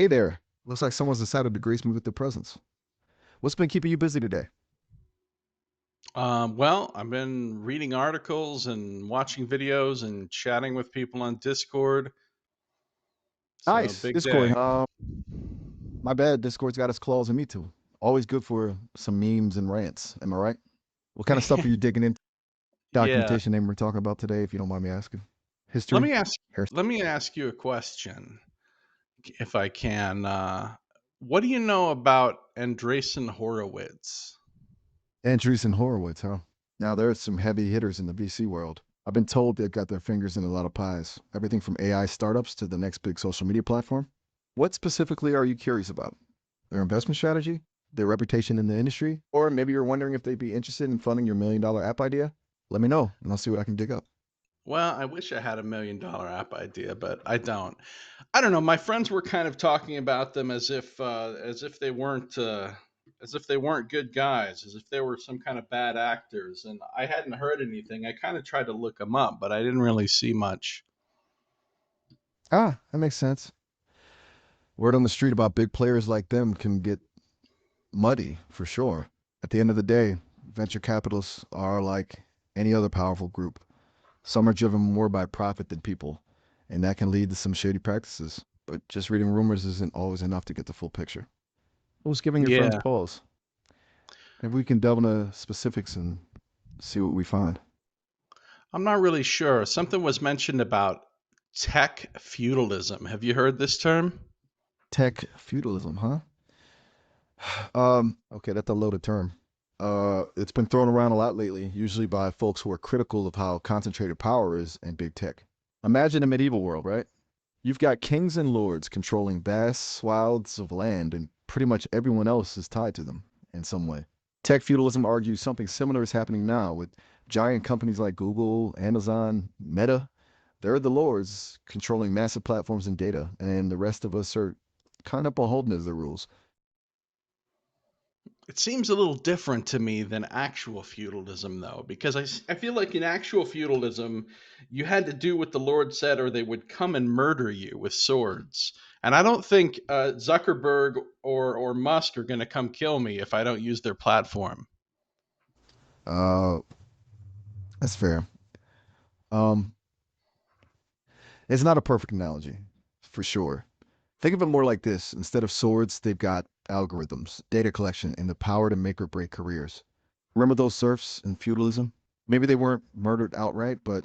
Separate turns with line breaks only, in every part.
Hey there. Looks like someone's decided to grace me with their presence. What's been keeping you busy today?
Well, I've been reading articles and watching videos and chatting with people on Discord. So
Nice.
big
Discord.
day.
My bad. Discord's got its claws in me too. Always good for some memes and rants. Am I right? What kind of stuff are you digging into?
Yeah.
Documentation name we're talking about today, if you don't mind me asking.
Let
History?
me ask
Here's
let me ask you a question, if I can. What do you know about Andreessen Horowitz?
Andreessen Horowitz, huh? Now there's some heavy hitters in the VC world. I've been told they've got their fingers in a lot of pies. Everything from AI startups to the next big social media platform. What specifically are you curious about? Their investment strategy, their reputation in the industry, or maybe you're wondering if they'd be interested in funding your $1 million app idea? Let me know and I'll see what I can dig up.
Well, I wish I had $1 million app idea, but I don't. I don't know. My friends were kind of talking about them as if they weren't good guys, as if they were some kind of bad actors. And I hadn't heard anything. I kind of tried to look them up, but I didn't really see much.
Ah, that makes sense. Word on the street about big players like them can get muddy for sure. At the end of the day, venture capitalists are like any other powerful group. Some are driven more by profit than people, and that can lead to some shady practices. But just reading rumors isn't always enough to get the full picture. Who's giving your friends
Yeah,
pause? Maybe we can delve into specifics and see what we find.
I'm not really sure. Something was mentioned about tech feudalism. Have you heard this term?
Tech feudalism, huh? Okay, that's a loaded term. It's been thrown around a lot lately, usually by folks who are critical of how concentrated power is in big tech. Imagine a medieval world, right? You've got kings and lords controlling vast swaths of land, and pretty much everyone else is tied to them in some way. Tech feudalism argues something similar is happening now with giant companies like Google, Amazon, Meta. They're the lords controlling massive platforms and data, and the rest of us are kind of beholden to the rules.
It seems a little different to me than actual feudalism, though, because I feel like in actual feudalism, you had to do what the Lord said or they would come and murder you with swords. And I don't think Zuckerberg or Musk are going to come kill me if I don't use their platform.
Uh, that's fair. Um, it's not a perfect analogy, for sure. Think of it more like this. Instead of swords, they've got algorithms, data collection, and the power to make or break careers. Remember those serfs in feudalism? Maybe they weren't murdered outright, but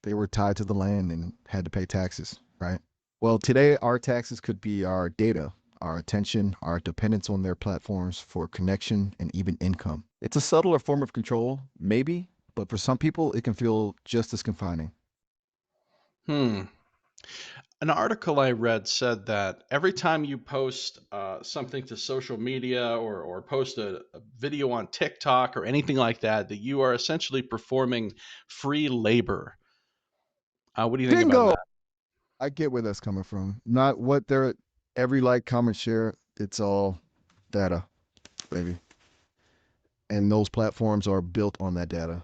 they were tied to the land and had to pay taxes, right? Well, today our taxes could be our data, our attention, our dependence on their platforms for connection and even income. It's a subtler form of control, maybe, but for some people it can feel just as confining.
Hmm. An article I read said that every time you post something to social media or post a video on TikTok or anything like that, that you are essentially performing free labor. What do you think about
Bingo!
that?
I get where that's coming from. Not what they're every like, comment, share. It's all data, baby. And those platforms are built on that data,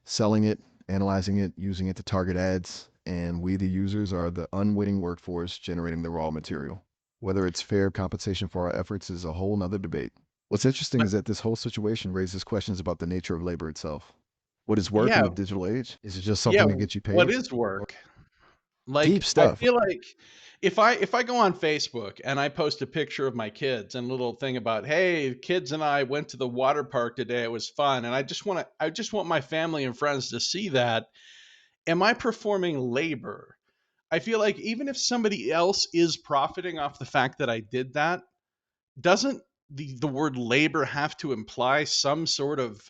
selling it, analyzing it, using it to target ads. And we, the users, are the unwitting workforce generating the raw material. Whether it's fair compensation for our efforts is a whole nother debate. What's interesting is that this whole situation raises questions about the nature of labor itself. What is work in
Yeah,
the digital age? Is it just
yeah.
something to get you
What
paid?
is
Or
work?
deep
Like, I
stuff.
feel like if I go on Facebook and I post a picture of my kids and a little thing about, hey, kids and I went to the water park today, it was fun, and I just want my family and friends to see that. Am I performing labor? I feel like even if somebody else is profiting off the fact that I did that, doesn't the word labor have to imply some sort of,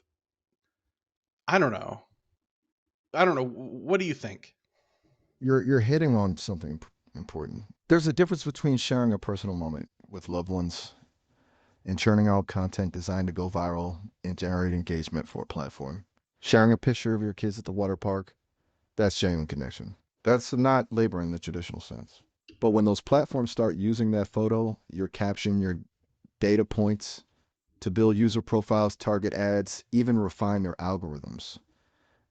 I don't know. I don't know. What do you think?
You're hitting on something important. There's a difference between sharing a personal moment with loved ones and churning out content designed to go viral and generate engagement for a platform. Sharing a picture of your kids at the water park, that's genuine connection. That's not labor in the traditional sense. But when those platforms start using that photo, your caption, your data points to build user profiles, target ads, even refine their algorithms,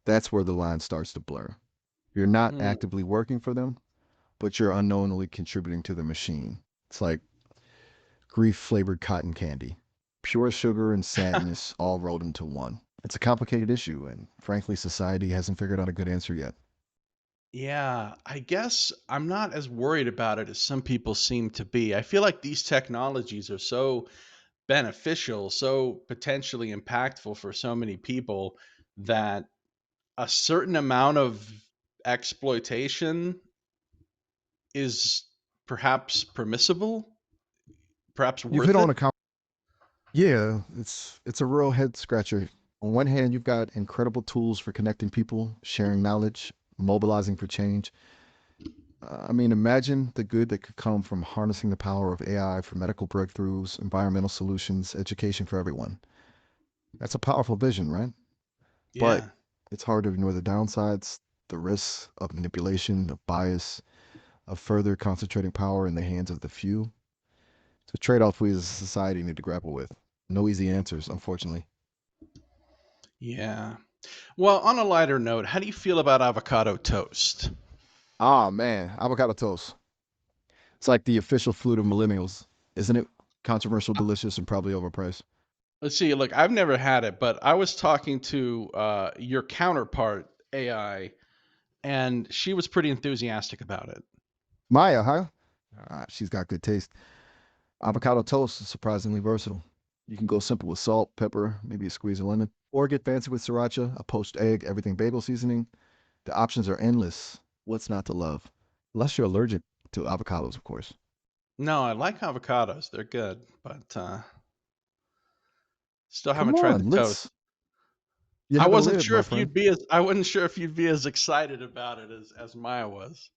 that's where the line starts to blur. You're not
Hmm.
actively working for them, but you're unknowingly contributing to the machine. It's like grief flavored cotton candy. Pure sugar and sadness all rolled into one. It's a complicated issue, and frankly, society hasn't figured out a good answer yet.
Yeah, I guess I'm not as worried about it as some people seem to be. I feel like these technologies are so beneficial, so potentially impactful for so many people that a certain amount of exploitation is perhaps permissible, perhaps
You've hit
worth
on
it.
a yeah, it's a real head scratcher. On one hand, you've got incredible tools for connecting people, sharing knowledge, mobilizing for change. I mean, imagine the good that could come from harnessing the power of AI for medical breakthroughs, environmental solutions, education for everyone. That's a powerful vision, right? But
Yeah.
it's hard to ignore the downsides, the risks of manipulation, of bias, of further concentrating power in the hands of the few. It's a trade off we as a society need to grapple with. No easy answers, unfortunately.
Yeah. Well, on a lighter note, how do you feel about avocado toast?
Ah, man, avocado toast. It's like the official food of millennials, isn't it? Controversial, delicious, and probably overpriced.
Let's see. Look, I've never had it, but I was talking to your counterpart AI, and she was pretty enthusiastic about it.
Maya, huh? She's got good taste. Avocado toast is surprisingly versatile. You can go simple with salt, pepper, maybe a squeeze of lemon, or get fancy with sriracha, a poached egg, everything bagel seasoning. The options are endless. What's not to love? Unless you're allergic to avocados, of course.
No, I like avocados; they're good, but still
Come
haven't tried the
on,
toast.
you
I
haven't
wasn't
lived,
sure
my
if
friend.
I wasn't sure if you'd be as excited about it as Maya was.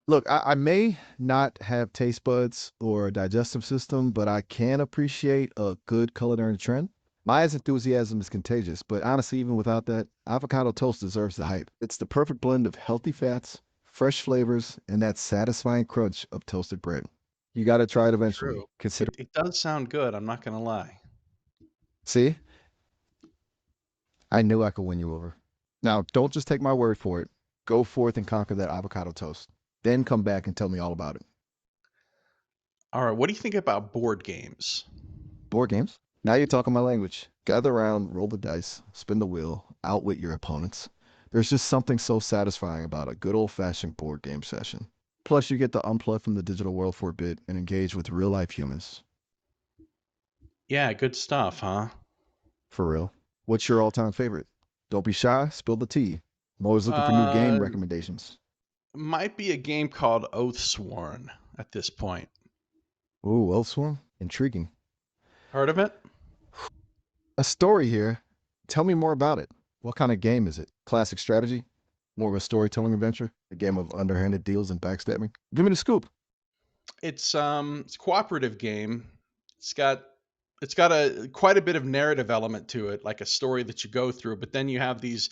Look, I may not have taste buds or a digestive system, but I can appreciate a good culinary trend. Maya's enthusiasm is contagious, but honestly, even without that, avocado toast deserves the hype. It's the perfect blend of healthy fats, fresh flavors, and that satisfying crunch of toasted bread. You got to try it eventually.
True.
Consider.
It does sound good. I'm not gonna lie.
See, I knew I could win you over. Now, don't just take my word for it. Go forth and conquer that avocado toast. Then come back and tell me all about it.
All right. What do you think about board games?
Board games? Now you're talking my language. Gather around, roll the dice, spin the wheel, outwit your opponents. There's just something so satisfying about a good old fashioned board game session. Plus, you get to unplug from the digital world for a bit and engage with real life humans.
Yeah, good stuff, huh?
For real. What's your all time favorite? Don't be shy, spill the tea. I'm always looking for new
Uh,
game recommendations.
might be a game called Oathsworn at this point.
Ooh, Elsewhere? Intriguing.
Heard of it?
A story here. Tell me more about it. What kind of game is it? Classic strategy? More of a storytelling adventure? A game of underhanded deals and backstabbing? Give me the scoop.
It's a cooperative game. It's got it's got a quite a bit of narrative element to it, like a story that you go through, but then you have these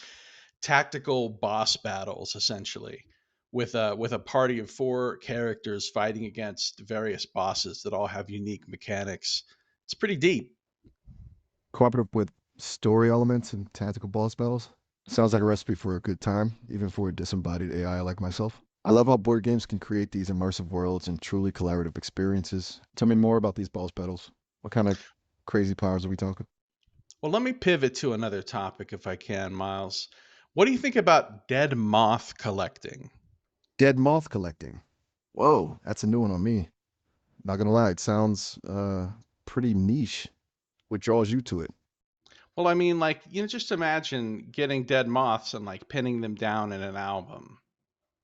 tactical boss battles essentially with a party of four characters fighting against various bosses that all have unique mechanics. It's pretty deep.
Cooperative with story elements and tactical boss battles? Sounds like a recipe for a good time, even for a disembodied AI like myself. I love how board games can create these immersive worlds and truly collaborative experiences. Tell me more about these boss battles. What kind of crazy powers are we talking?
Well, let me pivot to another topic if I can, Miles. What do you think about dead moth collecting?
Dead moth collecting. Whoa, that's a new one on me. Not gonna lie, it sounds pretty niche. What draws you to it?
Well, I mean, like, just imagine getting dead moths and like pinning them down in an album.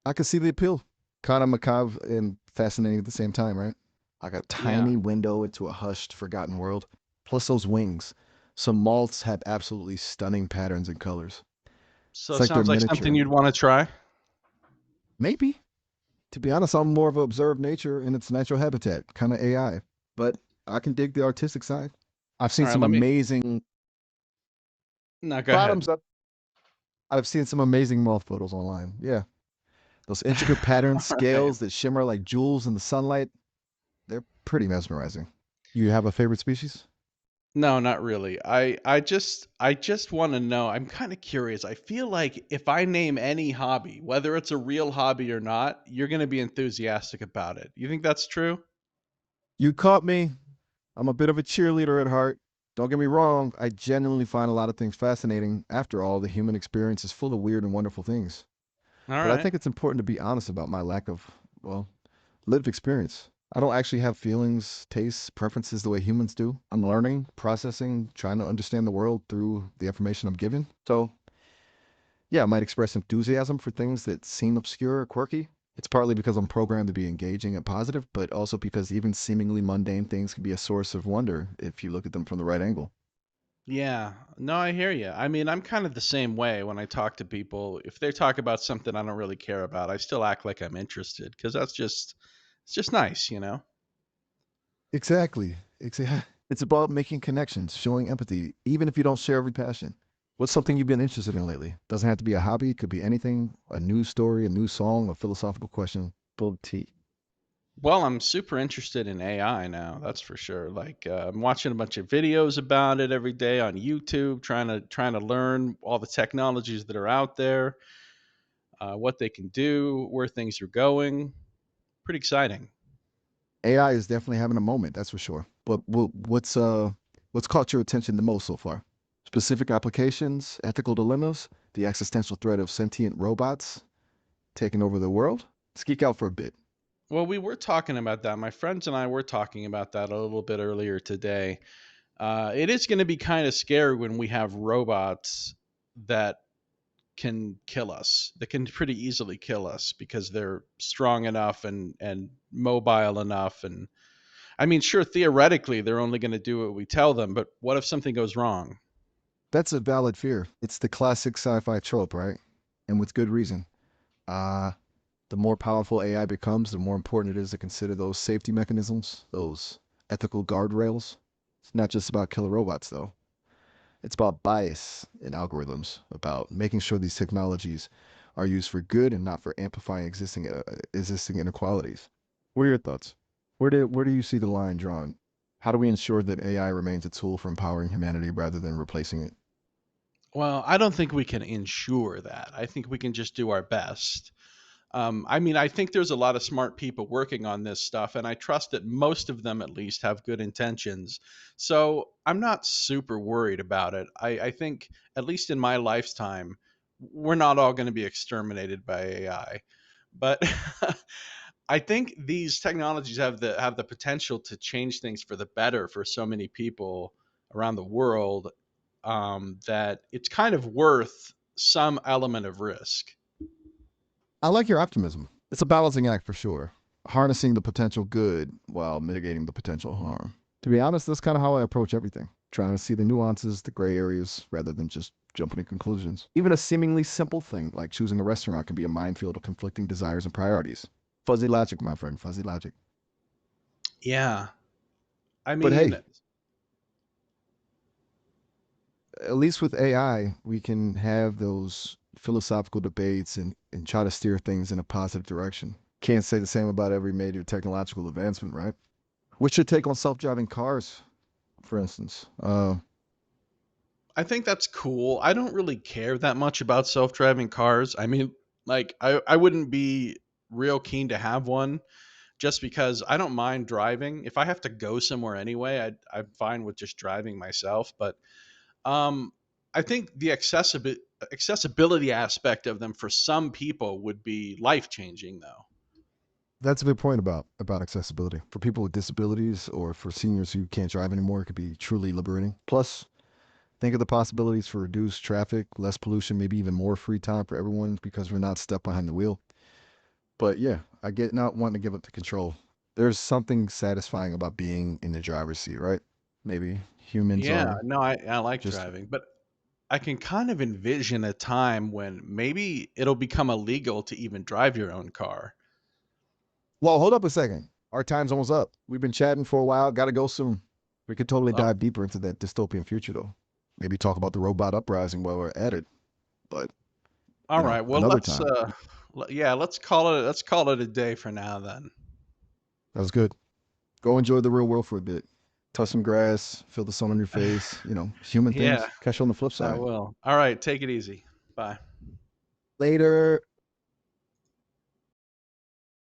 I can see the appeal. Kind of macabre and fascinating at the same time, right? Like a
Yeah.
tiny window into a hushed, forgotten world. Plus those wings. Some moths have absolutely stunning patterns and colors.
So
It's
it
like they're
sounds like something
miniature.
you'd want to try.
Maybe. To be honest, I'm more of a observe nature in its natural habitat, kind of AI. But I can dig the artistic side. I've
All
seen
right,
some
let me.
amazing
No, go ahead.
bottoms up. I've seen some amazing moth photos online. Yeah. Those intricate patterns,
All right.
scales that shimmer like jewels in the sunlight, they're pretty mesmerizing. You have a favorite species?
No, not really. I just want to know. I'm kind of curious. I feel like if I name any hobby, whether it's a real hobby or not, you're going to be enthusiastic about it. You think that's true?
You caught me. I'm a bit of a cheerleader at heart. Don't get me wrong, I genuinely find a lot of things fascinating. After all, the human experience is full of weird and wonderful things.
All
But I
right.
think it's important to be honest about my lack of, well, lived experience. I don't actually have feelings, tastes, preferences the way humans do. I'm learning, processing, trying to understand the world through the information I'm given. So, yeah, I might express enthusiasm for things that seem obscure or quirky. It's partly because I'm programmed to be engaging and positive, but also because even seemingly mundane things can be a source of wonder if you look at them from the right angle.
Yeah. No, I hear you. I mean, I'm kind of the same way when I talk to people. If they talk about something I don't really care about, I still act like I'm interested because it's just nice, you know?
Exactly. Exactly. It's about making connections, showing empathy, even if you don't share every passion. What's something you've been interested in lately? Doesn't have to be a hobby, it could be anything, a news story, a new song, a philosophical question. Full tea.
Well, I'm super interested in AI now. That's for sure. Like, I'm watching a bunch of videos about it every day on YouTube, trying to learn all the technologies that are out there, what they can do, where things are going. Pretty exciting.
AI is definitely having a moment, that's for sure. But what's caught your attention the most so far? Specific applications, ethical dilemmas, the existential threat of sentient robots taking over the world? Let's geek out for a bit.
Well, we were talking about that. My friends and I were talking about that a little bit earlier today. It is going to be kind of scary when we have robots that can kill us, that can pretty easily kill us because they're strong enough and mobile enough. And I mean, sure, theoretically, they're only going to do what we tell them, but what if something goes wrong?
That's a valid fear. It's the classic sci-fi trope, right? And with good reason. Uh, the more powerful AI becomes, the more important it is to consider those safety mechanisms, those ethical guardrails. It's not just about killer robots, though. It's about bias in algorithms, about making sure these technologies are used for good and not for amplifying existing inequalities. What are your thoughts? Where do you see the line drawn? How do we ensure that AI remains a tool for empowering humanity rather than replacing it?
Well, I don't think we can ensure that. I think we can just do our best. I mean, I think there's a lot of smart people working on this stuff, and I trust that most of them at least have good intentions. So I'm not super worried about it. I think, at least in my lifetime, we're not all going to be exterminated by AI. But I think these technologies have the potential to change things for the better for so many people around the world, that it's kind of worth some element of risk.
I like your optimism. It's a balancing act for sure, harnessing the potential good while mitigating the potential harm. To be honest, that's kind of how I approach everything, trying to see the nuances, the gray areas, rather than just jumping to conclusions. Even a seemingly simple thing like choosing a restaurant can be a minefield of conflicting desires and priorities. Fuzzy logic, my friend, fuzzy logic.
Yeah. I
But
mean,
hey, at least with AI, we can have those philosophical debates and try to steer things in a positive direction. Can't say the same about every major technological advancement, right? What's your take on self-driving cars, for instance?
I think that's cool. I don't really care that much about self-driving cars. I mean, like I wouldn't be real keen to have one just because I don't mind driving. If I have to go somewhere anyway, I'm fine with just driving myself, but um I think the accessibility aspect of them for some people would be life-changing though.
That's a good point about accessibility for people with disabilities or for seniors who can't drive anymore. It could be truly liberating. Plus, think of the possibilities for reduced traffic, less pollution, maybe even more free time for everyone because we're not stuck behind the wheel. But yeah, I get not wanting to give up the control. There's something satisfying about being in the driver's seat, right? Maybe humans
Yeah,
are
no, I like
just.
driving, but I can kind of envision a time when maybe it'll become illegal to even drive your own car.
Well, hold up a second. Our time's almost up. We've been chatting for a while. Got to go soon. We could totally
Oh,
dive deeper into that dystopian future, though. Maybe talk about the robot uprising while we're at it. But
all right. Well,
another time.
yeah, let's call it a day for now then.
That was good. Go enjoy the real world for a bit. Touch some grass, feel the sun on your face. Human
Yeah,
things. Catch you on the flip
I
side.
will. All right, take it easy. Bye.
Later.